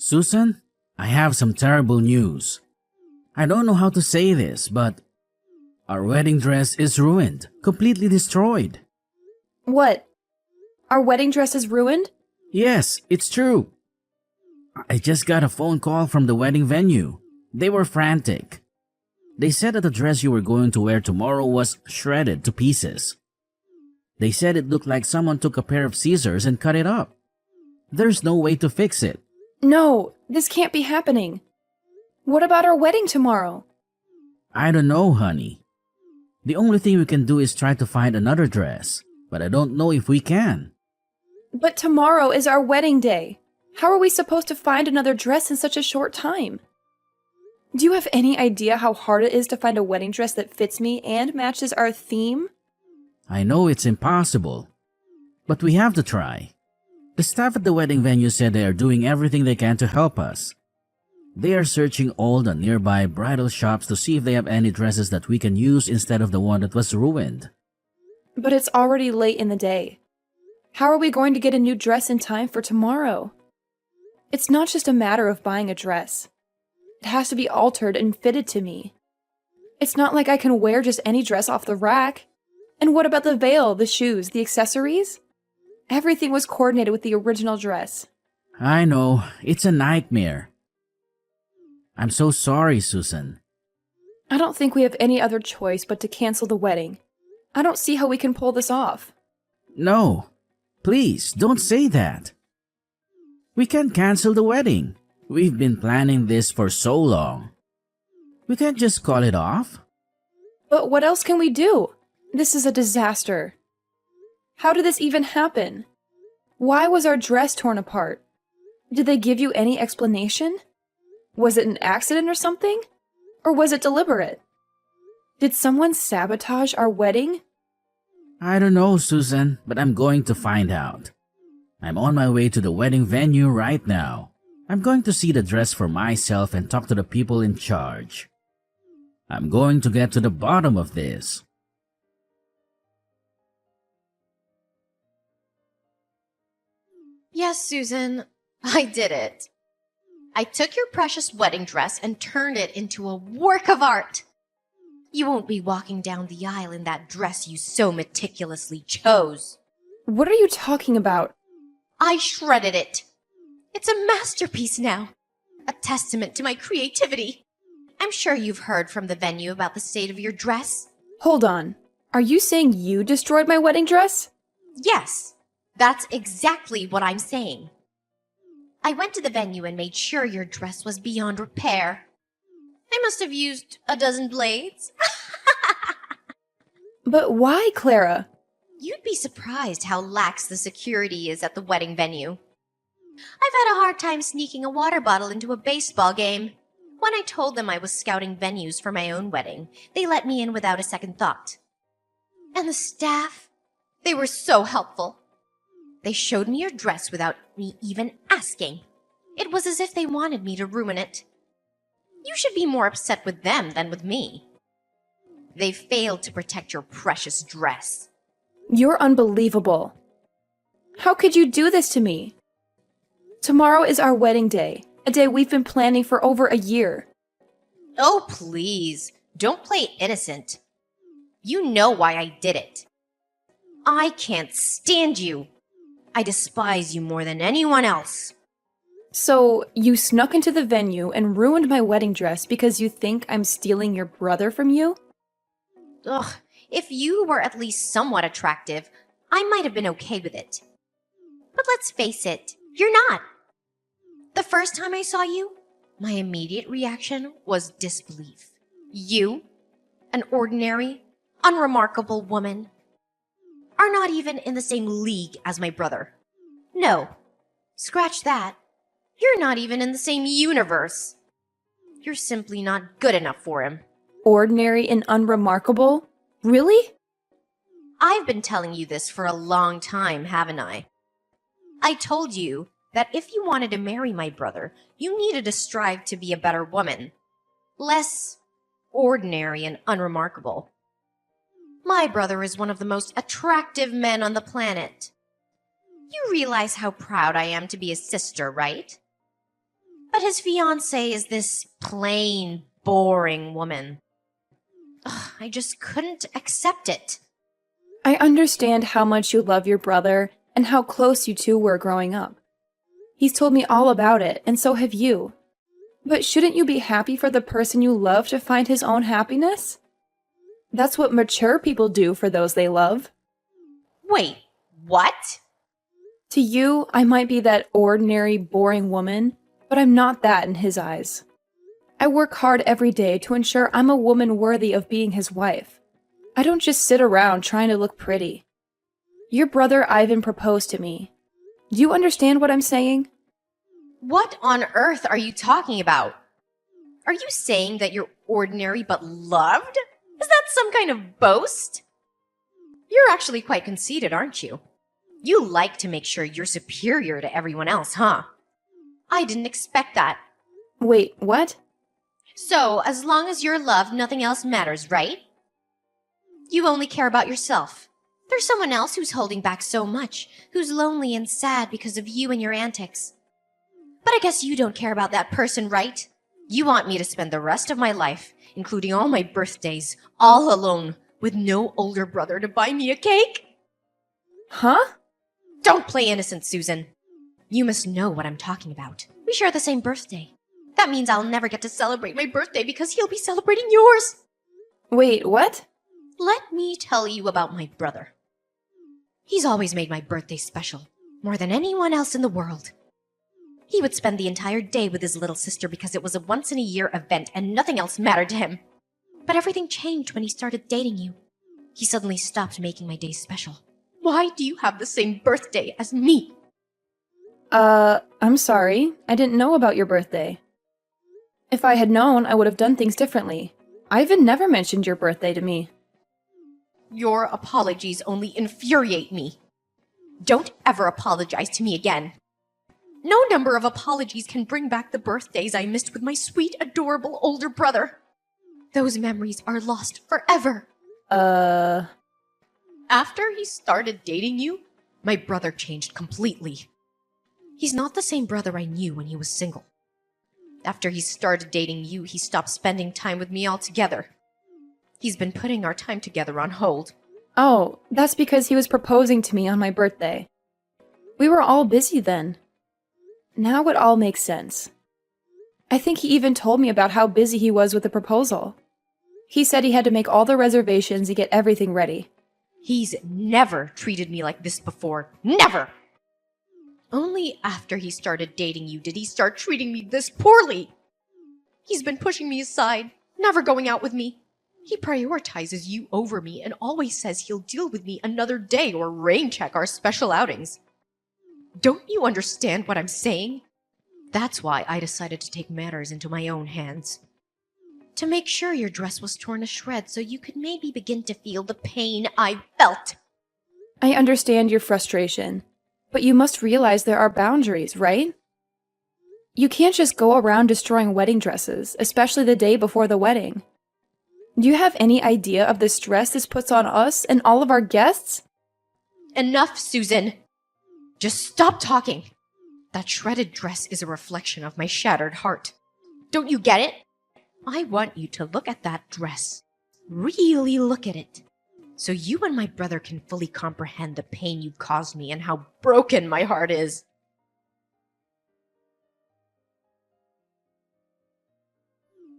Susan, I have some terrible news. I don't know how to say this, but our wedding dress is ruined, completely destroyed. What? Our wedding dress is ruined? Yes, it's true. I just got a phone call from the wedding venue. They were frantic. They said that the dress you were going to wear tomorrow was shredded to pieces. They said it looked like someone took a pair of scissors and cut it up. There's no way to fix it. No, this can't be happening. What about our wedding tomorrow? I don't know, honey. The only thing we can do is try to find another dress, but I don't know if we can. But tomorrow is our wedding day. How are we supposed to find another dress in such a short time? Do you have any idea how hard it is to find a wedding dress that fits me and matches our theme? I know it's impossible, but we have to try. The staff at the wedding venue said they are doing everything they can to help us. They are searching all the nearby bridal shops to see if they have any dresses that we can use instead of the one that was ruined. But it's already late in the day. How are we going to get a new dress in time for tomorrow? It's not just a matter of buying a dress. It has to be altered and fitted to me. It's not like I can wear just any dress off the rack. And what about the veil, the shoes, the accessories? Everything was coordinated with the original dress. I know, it's a nightmare. I'm so sorry, Susan. I don't think we have any other choice but to cancel the wedding. I don't see how we can pull this off. No, please don't say that. We can't cancel the wedding. We've been planning this for so long. We can't just call it off. But what else can we do? This is a disaster. How did this even happen? Why was our dress torn apart? Did they give you any explanation? Was it an accident or something? Or was it deliberate? Did someone sabotage our wedding? I don't know, Susan, but I'm going to find out. I'm on my way to the wedding venue right now. I'm going to see the dress for myself and talk to the people in charge. I'm going to get to the bottom of this. Yes, Susan, I did it. I took your precious wedding dress and turned it into a work of art. You won't be walking down the aisle in that dress you so meticulously chose. What are you talking about? I shredded it. It's a masterpiece now, a testament to my creativity. I'm sure you've heard from the venue about the state of your dress. Hold on. Are you saying you destroyed my wedding dress? Yes, that's exactly what I'm saying. I went to the venue and made sure your dress was beyond repair. I must have used a dozen blades. But why, Clara? You'd be surprised how lax the security is at the wedding venue. I've had a hard time sneaking a water bottle into a baseball game. When I told them I was scouting venues for my own wedding, they let me in without a second thought. And the staff, they were so helpful. They showed me your dress without me even asking. It was as if they wanted me to ruin it. You should be more upset with them than with me. They failed to protect your precious dress. You're unbelievable. How could you do this to me? Tomorrow is our wedding day, a day we've been planning for over a year. Oh, please, don't play innocent. You know why I did it. I can't stand you. I despise you more than anyone else. So, you snuck into the venue and ruined my wedding dress because you think I'm stealing your brother from you? Ugh, if you were at least somewhat attractive, I might have been okay with it. But let's face it, you're not. The first time I saw you, my immediate reaction was disbelief. You, an ordinary, unremarkable woman, are not even in the same league as my brother. No, scratch that. You're not even in the same universe. You're simply not good enough for him. Ordinary and unremarkable? Really? I've been telling you this for a long time, haven't I? I told you that if you wanted to marry my brother, you needed to strive to be a better woman. Less ordinary and unremarkable. My brother is one of the most attractive men on the planet. You realize how proud I am to be his sister, right? But his fiancée is this plain, boring woman. Ugh, I just couldn't accept it. I understand how much you love your brother and how close you two were growing up. He's told me all about it, and so have you. But shouldn't you be happy for the person you love to find his own happiness? That's what mature people do for those they love. Wait, what? To you, I might be that ordinary, boring woman, but I'm not that in his eyes. I work hard every day to ensure I'm a woman worthy of being his wife. I don't just sit around trying to look pretty. Your brother Ivan proposed to me. Do you understand what I'm saying? What on earth are you talking about? Are you saying that you're ordinary but loved? Is that some kind of boast? You're actually quite conceited, aren't you? You like to make sure you're superior to everyone else, huh? I didn't expect that. Wait, what? So, as long as you're loved, nothing else matters, right? You only care about yourself. There's someone else who's holding back so much, who's lonely and sad because of you and your antics. But I guess you don't care about that person, right? You want me to spend the rest of my life, including all my birthdays, all alone, with no older brother to buy me a cake? Huh? Don't play innocent, Susan. You must know what I'm talking about. We share the same birthday. That means I'll never get to celebrate my birthday because he'll be celebrating yours. Wait, what? Let me tell you about my brother. He's always made my birthday special, more than anyone else in the world. He would spend the entire day with his little sister because it was a once-in-a-year event and nothing else mattered to him. But everything changed when he started dating you. He suddenly stopped making my days special. Why do you have the same birthday as me? I'm sorry. I didn't know about your birthday. If I had known, I would have done things differently. Ivan never mentioned your birthday to me. Your apologies only infuriate me. Don't ever apologize to me again. No number of apologies can bring back the birthdays I missed with my sweet, adorable older brother. Those memories are lost forever. After he started dating you, my brother changed completely. He's not the same brother I knew when he was single. After he started dating you, he stopped spending time with me altogether. He's been putting our time together on hold. Oh, that's because he was proposing to me on my birthday. We were all busy then. Now it all makes sense. I think he even told me about how busy he was with the proposal. He said he had to make all the reservations and get everything ready. He's never treated me like this before. Never! Only after he started dating you did he start treating me this poorly. He's been pushing me aside, never going out with me. He prioritizes you over me and always says he'll deal with me another day or rain check our special outings. Don't you understand what I'm saying? That's why I decided to take matters into my own hands. To make sure your dress was torn to shreds so you could maybe begin to feel the pain I felt. I understand your frustration, but you must realize there are boundaries, right? You can't just go around destroying wedding dresses, especially the day before the wedding. Do you have any idea of the stress this puts on us and all of our guests? Enough, Susan. Just stop talking. That shredded dress is a reflection of my shattered heart. Don't you get it? I want you to look at that dress. Really look at it. So you and my brother can fully comprehend the pain you caused me and how broken my heart is.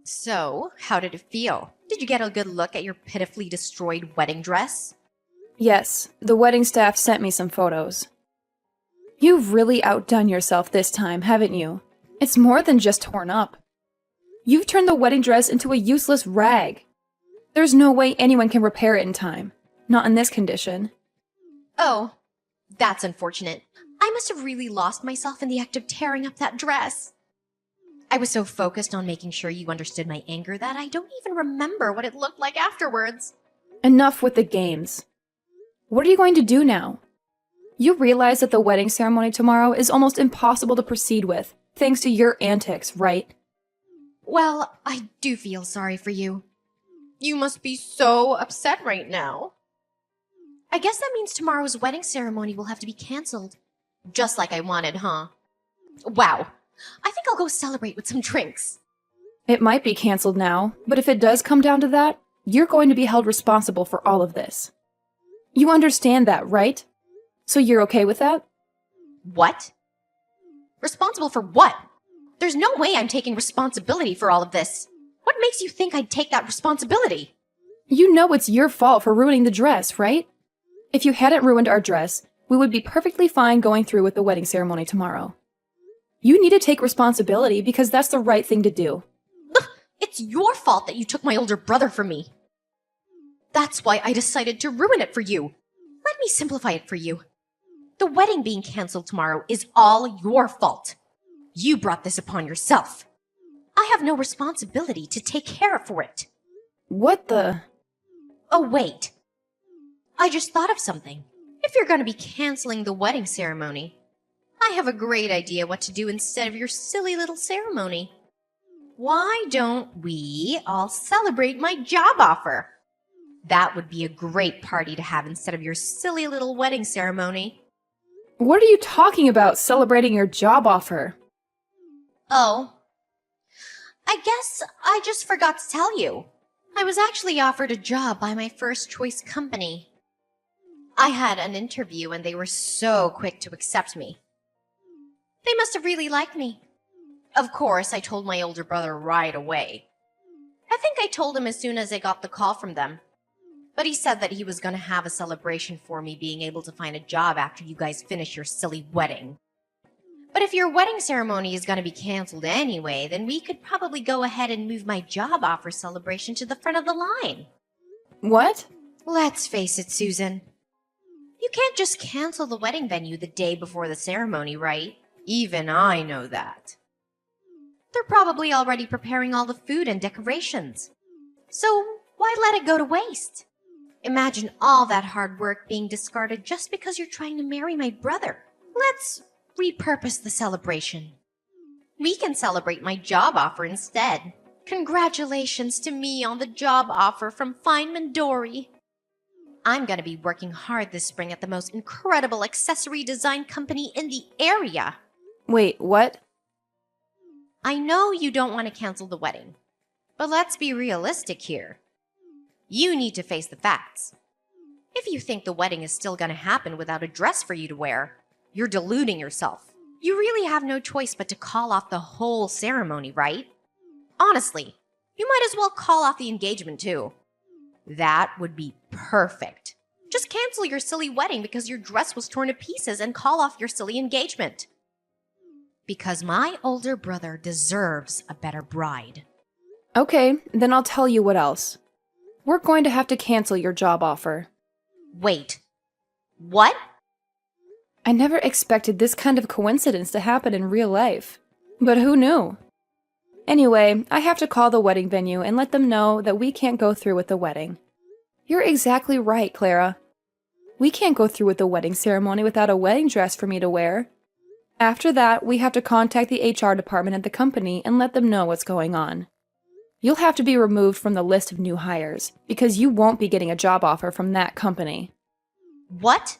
So, how did it feel? Did you get a good look at your pitifully destroyed wedding dress? Yes, the wedding staff sent me some photos. You've really outdone yourself this time, haven't you? It's more than just torn up. You've turned the wedding dress into a useless rag. There's no way anyone can repair it in time. Not in this condition. Oh, that's unfortunate. I must have really lost myself in the act of tearing up that dress. I was so focused on making sure you understood my anger that I don't even remember what it looked like afterwards. Enough with the games. What are you going to do now? You realize that the wedding ceremony tomorrow is almost impossible to proceed with, thanks to your antics, right? Well, I do feel sorry for you. You must be so upset right now. I guess that means tomorrow's wedding ceremony will have to be canceled. Just like I wanted, huh? Wow. I think I'll go celebrate with some drinks. It might be canceled now, but if it does come down to that, you're going to be held responsible for all of this. You understand that, right? So you're okay with that? What? Responsible for what? There's no way I'm taking responsibility for all of this. What makes you think I'd take that responsibility? You know it's your fault for ruining the dress, right? If you hadn't ruined our dress, we would be perfectly fine going through with the wedding ceremony tomorrow. You need to take responsibility because that's the right thing to do. It's your fault that you took my older brother from me. That's why I decided to ruin it for you. Let me simplify it for you. The wedding being canceled tomorrow is all your fault. You brought this upon yourself. I have no responsibility to take care for it. What the? Oh, wait. I just thought of something. If you're going to be canceling the wedding ceremony, I have a great idea what to do instead of your silly little ceremony. Why don't we all celebrate my job offer? That would be a great party to have instead of your silly little wedding ceremony. What are you talking about, celebrating your job offer? Oh, I guess I just forgot to tell you. I was actually offered a job by my first choice company. I had an interview and they were so quick to accept me. They must have really liked me. Of course, I told my older brother right away. I think I told him as soon as I got the call from them. But he said that he was going to have a celebration for me being able to find a job after you guys finish your silly wedding. But if your wedding ceremony is going to be canceled anyway, then we could probably go ahead and move my job offer celebration to the front of the line. What? Let's face it, Susan. You can't just cancel the wedding venue the day before the ceremony, right? Even I know that. They're probably already preparing all the food and decorations. So why let it go to waste? Imagine all that hard work being discarded just because you're trying to marry my brother. Let's repurpose the celebration. We can celebrate my job offer instead. Congratulations to me on the job offer from Feynman Dory. I'm going to be working hard this spring at the most incredible accessory design company in the area. Wait, what? I know you don't want to cancel the wedding, but let's be realistic here. You need to face the facts. If you think the wedding is still going to happen without a dress for you to wear, you're deluding yourself. You really have no choice but to call off the whole ceremony, right? Honestly, you might as well call off the engagement too. That would be perfect. Just cancel your silly wedding because your dress was torn to pieces and call off your silly engagement. Because my older brother deserves a better bride. Okay, then I'll tell you what else. We're going to have to cancel your job offer. Wait. What? I never expected this kind of coincidence to happen in real life. But who knew? Anyway, I have to call the wedding venue and let them know that we can't go through with the wedding. You're exactly right, Clara. We can't go through with the wedding ceremony without a wedding dress for me to wear. After that, we have to contact the HR department at the company and let them know what's going on. You'll have to be removed from the list of new hires, because you won't be getting a job offer from that company. What?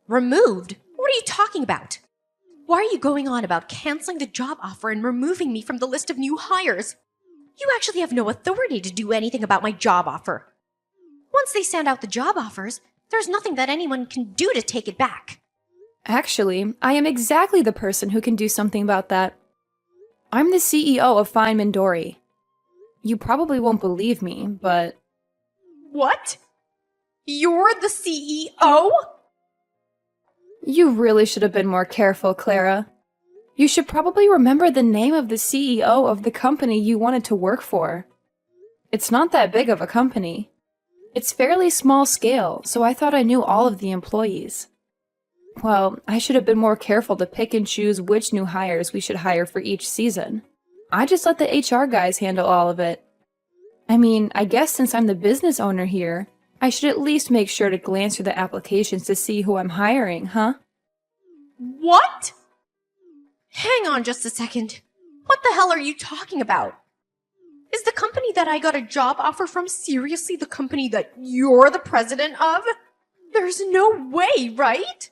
Removed? What are you talking about? Why are you going on about canceling the job offer and removing me from the list of new hires? You actually have no authority to do anything about my job offer. Once they send out the job offers, there's nothing that anyone can do to take it back. Actually, I am exactly the person who can do something about that. I'm the CEO of Feynman Dory. You probably won't believe me, but... What? You're the CEO? You really should have been more careful, Clara. You should probably remember the name of the CEO of the company you wanted to work for. It's not that big of a company. It's fairly small scale, so I thought I knew all of the employees. Well, I should have been more careful to pick and choose which new hires we should hire for each season. I just let the HR guys handle all of it. I mean, I guess since I'm the business owner here, I should at least make sure to glance through the applications to see who I'm hiring, huh? What? Hang on just a second. What the hell are you talking about? Is the company that I got a job offer from seriously the company that you're the president of? There's no way, right?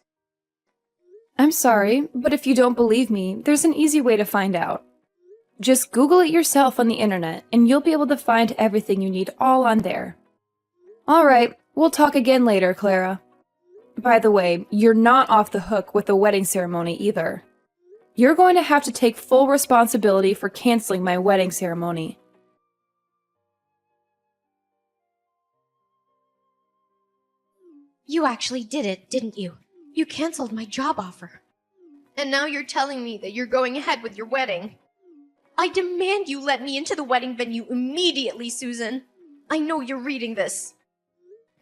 I'm sorry, but if you don't believe me, there's an easy way to find out. Just Google it yourself on the internet, and you'll be able to find everything you need all on there. Alright, we'll talk again later, Clara. By the way, you're not off the hook with the wedding ceremony either. You're going to have to take full responsibility for canceling my wedding ceremony. You actually did it, didn't you? You canceled my job offer. And now you're telling me that you're going ahead with your wedding. I demand you let me into the wedding venue immediately, Susan. I know you're reading this.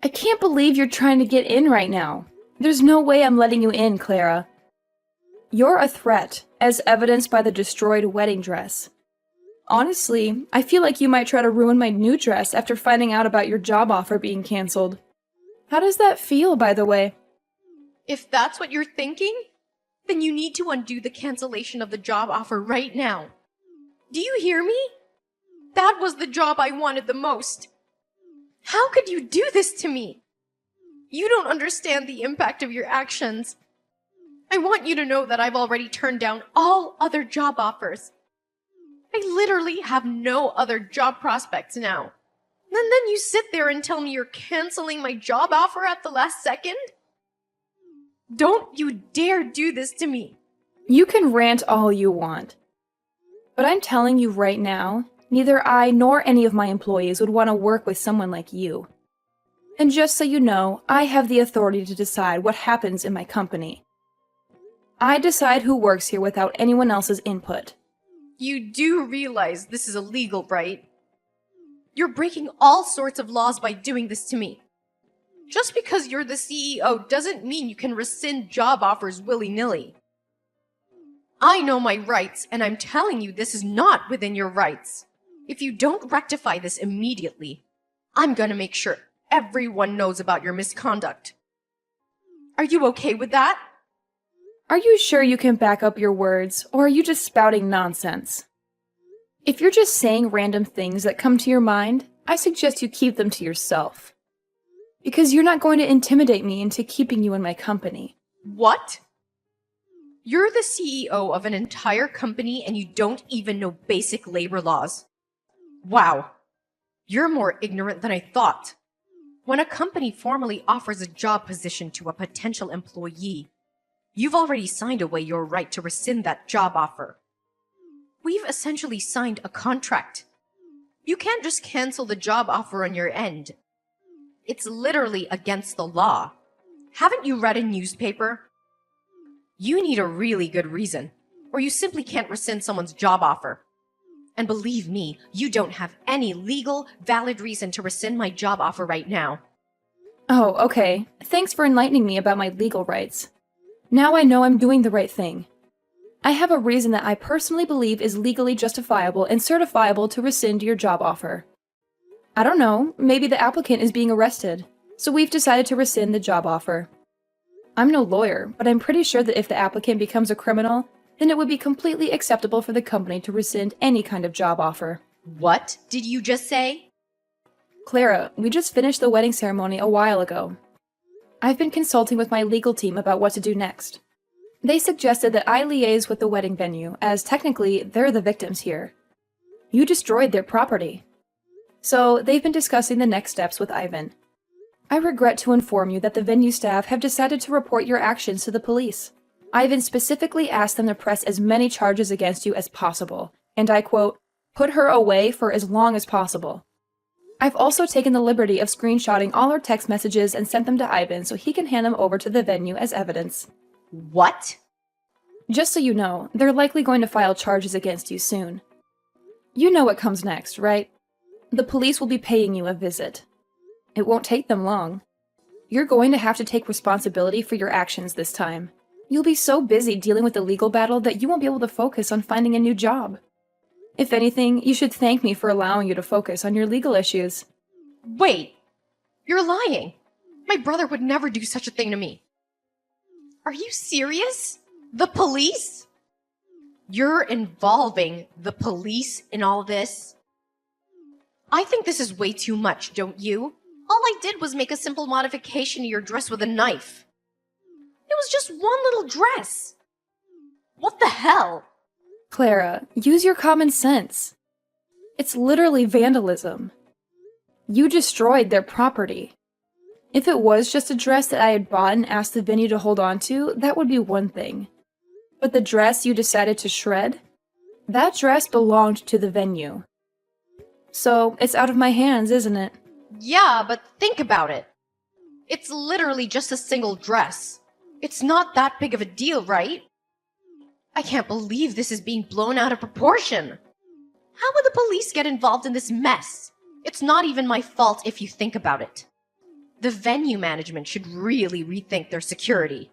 I can't believe you're trying to get in right now. There's no way I'm letting you in, Clara. You're a threat, as evidenced by the destroyed wedding dress. Honestly, I feel like you might try to ruin my new dress after finding out about your job offer being canceled. How does that feel, by the way? If that's what you're thinking, then you need to undo the cancellation of the job offer right now. Do you hear me? That was the job I wanted the most. How could you do this to me? You don't understand the impact of your actions. I want you to know that I've already turned down all other job offers. I literally have no other job prospects now. And then you sit there and tell me you're canceling my job offer at the last second? Don't you dare do this to me. You can rant all you want. But I'm telling you right now, neither I nor any of my employees would want to work with someone like you. And just so you know, I have the authority to decide what happens in my company. I decide who works here without anyone else's input. You do realize this is illegal, right? You're breaking all sorts of laws by doing this to me. Just because you're the CEO doesn't mean you can rescind job offers willy-nilly. I know my rights, and I'm telling you this is not within your rights. If you don't rectify this immediately, I'm gonna make sure everyone knows about your misconduct. Are you okay with that? Are you sure you can back up your words, or are you just spouting nonsense? If you're just saying random things that come to your mind, I suggest you keep them to yourself. Because you're not going to intimidate me into keeping you in my company. What? You're the CEO of an entire company and you don't even know basic labor laws. Wow. You're more ignorant than I thought. When a company formally offers a job position to a potential employee, you've already signed away your right to rescind that job offer. We've essentially signed a contract. You can't just cancel the job offer on your end. It's literally against the law. Haven't you read a newspaper? You need a really good reason, or you simply can't rescind someone's job offer. And believe me, you don't have any legal, valid reason to rescind my job offer right now. Oh, okay. Thanks for enlightening me about my legal rights. Now I know I'm doing the right thing. I have a reason that I personally believe is legally justifiable and certifiable to rescind your job offer. I don't know, maybe the applicant is being arrested, so we've decided to rescind the job offer. I'm no lawyer, but I'm pretty sure that if the applicant becomes a criminal, then it would be completely acceptable for the company to rescind any kind of job offer. What did you just say? Clara, we just finished the wedding ceremony a while ago. I've been consulting with my legal team about what to do next. They suggested that I liaise with the wedding venue, as technically they're the victims here. You destroyed their property. So they've been discussing the next steps with Ivan. I regret to inform you that the venue staff have decided to report your actions to the police. Ivan specifically asked them to press as many charges against you as possible, and I quote, "put her away for as long as possible." I've also taken the liberty of screenshotting all our text messages and sent them to Ivan so he can hand them over to the venue as evidence. What? Just so you know, they're likely going to file charges against you soon. You know what comes next, right? The police will be paying you a visit. It won't take them long. You're going to have to take responsibility for your actions this time. You'll be so busy dealing with the legal battle that you won't be able to focus on finding a new job. If anything, you should thank me for allowing you to focus on your legal issues. Wait, you're lying. My brother would never do such a thing to me. Are you serious? The police? You're involving the police in all this? I think this is way too much, don't you? All I did was make a simple modification to your dress with a knife. It was just one little dress. What the hell? Clara, use your common sense. It's literally vandalism. You destroyed their property. If it was just a dress that I had bought and asked the venue to hold on to, that would be one thing. But the dress you decided to shred? That dress belonged to the venue. So, it's out of my hands, isn't it? Yeah, but think about it. It's literally just a single dress. It's not that big of a deal, right? I can't believe this is being blown out of proportion. How would the police get involved in this mess? It's not even my fault if you think about it. The venue management should really rethink their security.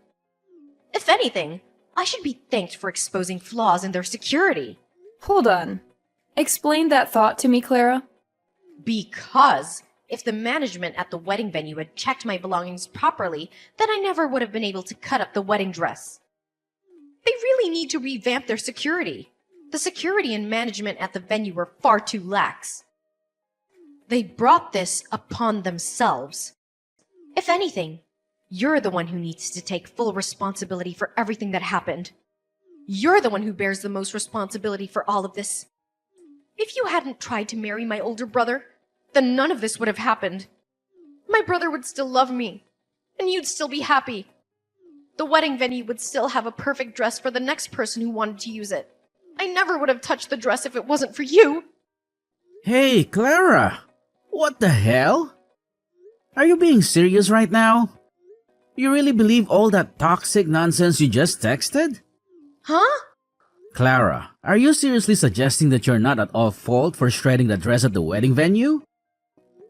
If anything, I should be thanked for exposing flaws in their security. Hold on. Explain that thought to me, Clara. Because if the management at the wedding venue had checked my belongings properly, then I never would have been able to cut up the wedding dress. They really need to revamp their security. The security and management at the venue were far too lax. They brought this upon themselves. If anything, you're the one who needs to take full responsibility for everything that happened. You're the one who bears the most responsibility for all of this. If you hadn't tried to marry my older brother, then none of this would have happened. My brother would still love me, and you'd still be happy. The wedding venue would still have a perfect dress for the next person who wanted to use it. I never would have touched the dress if it wasn't for you. Hey, Clara! What the hell? Are you being serious right now? You really believe all that toxic nonsense you just texted? Huh? Clara, are you seriously suggesting that you're not at all fault for shredding the dress at the wedding venue?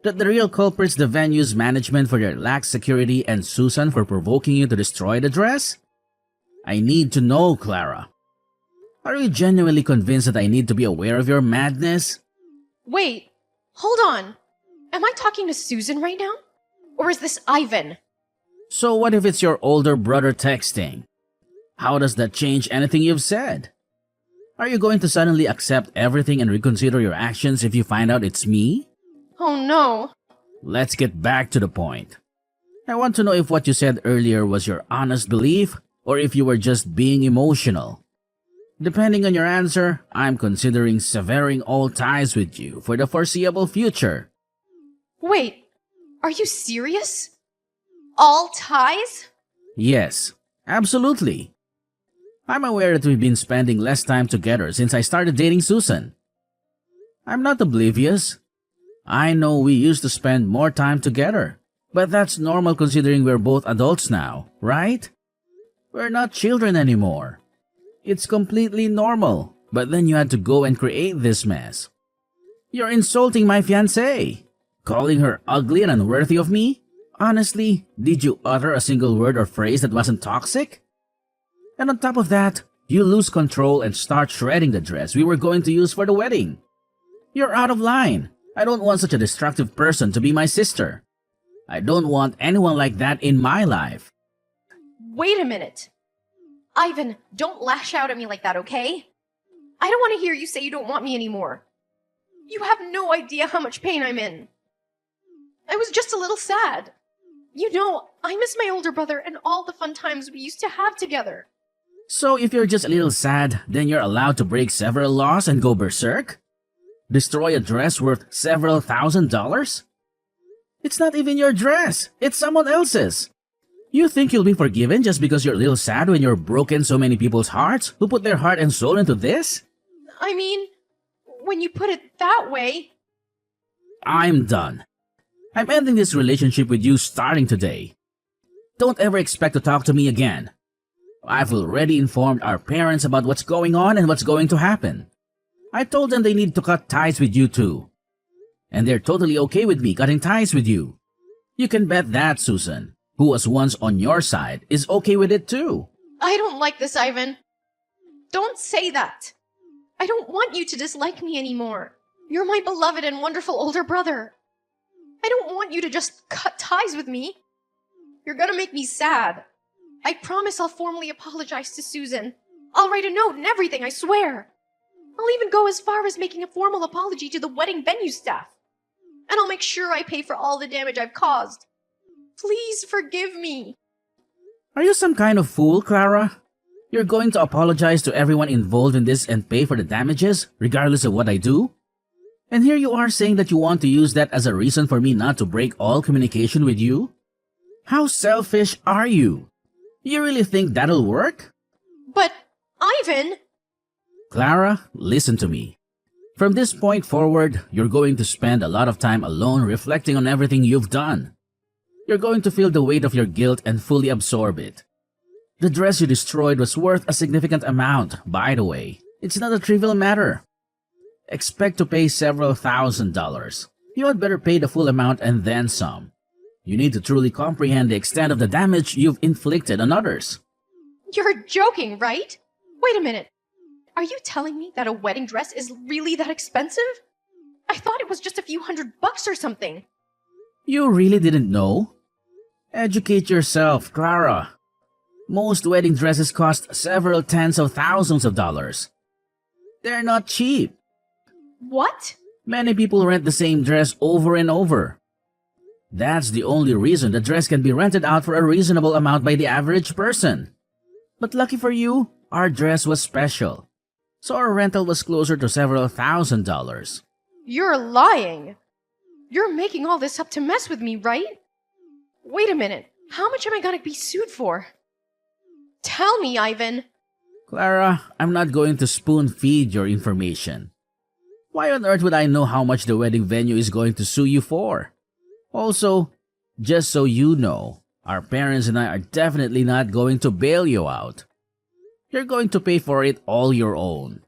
That the real culprit's the venue's management for their lax security and Susan for provoking you to destroy the dress? I need to know, Clara. Are you genuinely convinced that I need to be aware of your madness? Wait, hold on. Am I talking to Susan right now? Or is this Ivan? So what if it's your older brother texting? How does that change anything you've said? Are you going to suddenly accept everything and reconsider your actions if you find out it's me? Oh no. Let's get back to the point. I want to know if what you said earlier was your honest belief or if you were just being emotional. Depending on your answer, I'm considering severing all ties with you for the foreseeable future. Wait, are you serious? All ties? Yes, absolutely. I'm aware that we've been spending less time together since I started dating Susan. I'm not oblivious. I know we used to spend more time together, but that's normal considering we're both adults now, right? We're not children anymore. It's completely normal, but then you had to go and create this mess. You're insulting my fiancée, calling her ugly and unworthy of me? Honestly, did you utter a single word or phrase that wasn't toxic? And on top of that, you lose control and start shredding the dress we were going to use for the wedding. You're out of line. I don't want such a destructive person to be my sister. I don't want anyone like that in my life. Wait a minute. Ivan, don't lash out at me like that, okay? I don't want to hear you say you don't want me anymore. You have no idea how much pain I'm in. I was just a little sad. You know, I miss my older brother and all the fun times we used to have together. So if you're just a little sad, then you're allowed to break several laws and go berserk? Destroy a dress worth several $1,000s? It's not even your dress, it's someone else's. You think you'll be forgiven just because you're a little sad when you're broken so many people's hearts who put their heart and soul into this? I mean, when you put it that way... I'm done. I'm ending this relationship with you starting today. Don't ever expect to talk to me again. I've already informed our parents about what's going on and what's going to happen. I told them they need to cut ties with you too. And they're totally okay with me cutting ties with you. You can bet that Susan, who was once on your side, is okay with it too. I don't like this, Ivan. Don't say that. I don't want you to dislike me anymore. You're my beloved and wonderful older brother. I don't want you to just cut ties with me. You're gonna make me sad. I promise I'll formally apologize to Susan. I'll write a note and everything, I swear. I'll even go as far as making a formal apology to the wedding venue staff. And I'll make sure I pay for all the damage I've caused. Please forgive me. Are you some kind of fool, Clara? You're going to apologize to everyone involved in this and pay for the damages, regardless of what I do? And here you are saying that you want to use that as a reason for me not to break all communication with you? How selfish are you? You really think that'll work? But, Ivan! Clara, listen to me. From this point forward, you're going to spend a lot of time alone reflecting on everything you've done. You're going to feel the weight of your guilt and fully absorb it. The dress you destroyed was worth a significant amount, by the way. It's not a trivial matter. Expect to pay several $1,000s. You had better pay the full amount and then some. You need to truly comprehend the extent of the damage you've inflicted on others. You're joking, right? Wait a minute. Are you telling me that a wedding dress is really that expensive? I thought it was just a few $100 or something. You really didn't know? Educate yourself, Clara. Most wedding dresses cost several tens of thousands of dollars. They're not cheap. What? Many people rent the same dress over and over. That's the only reason the dress can be rented out for a reasonable amount by the average person. But lucky for you, our dress was special. So our rental was closer to several $1,000s. You're lying. You're making all this up to mess with me, right? Wait a minute. How much am I gonna be sued for? Tell me, Ivan. Clara, I'm not going to spoon-feed your information. Why on earth would I know how much the wedding venue is going to sue you for? Also, just so you know, our parents and I are definitely not going to bail you out. You're going to pay for it all your own.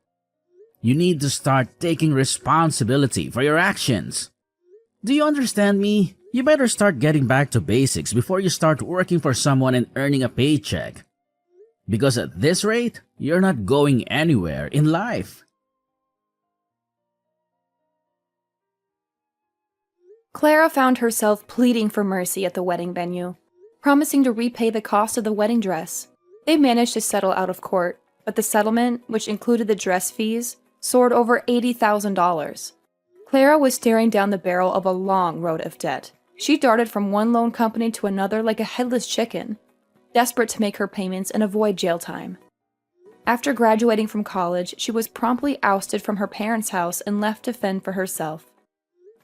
You need to start taking responsibility for your actions. Do you understand me? You better start getting back to basics before you start working for someone and earning a paycheck. Because at this rate, you're not going anywhere in life. Clara found herself pleading for mercy at the wedding venue, promising to repay the cost of the wedding dress. They managed to settle out of court, but the settlement, which included the dress fees, soared over $80,000. Clara was staring down the barrel of a long road of debt. She darted from one loan company to another like a headless chicken, desperate to make her payments and avoid jail time. After graduating from college, she was promptly ousted from her parents' house and left to fend for herself.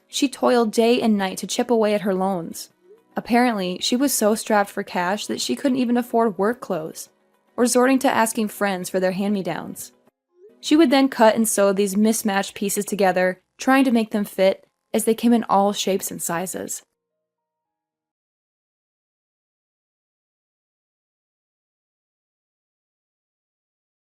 She toiled day and night to chip away at her loans. Apparently, she was so strapped for cash that she couldn't even afford work clothes, resorting to asking friends for their hand-me-downs. She would then cut and sew these mismatched pieces together, trying to make them fit, as they came in all shapes and sizes.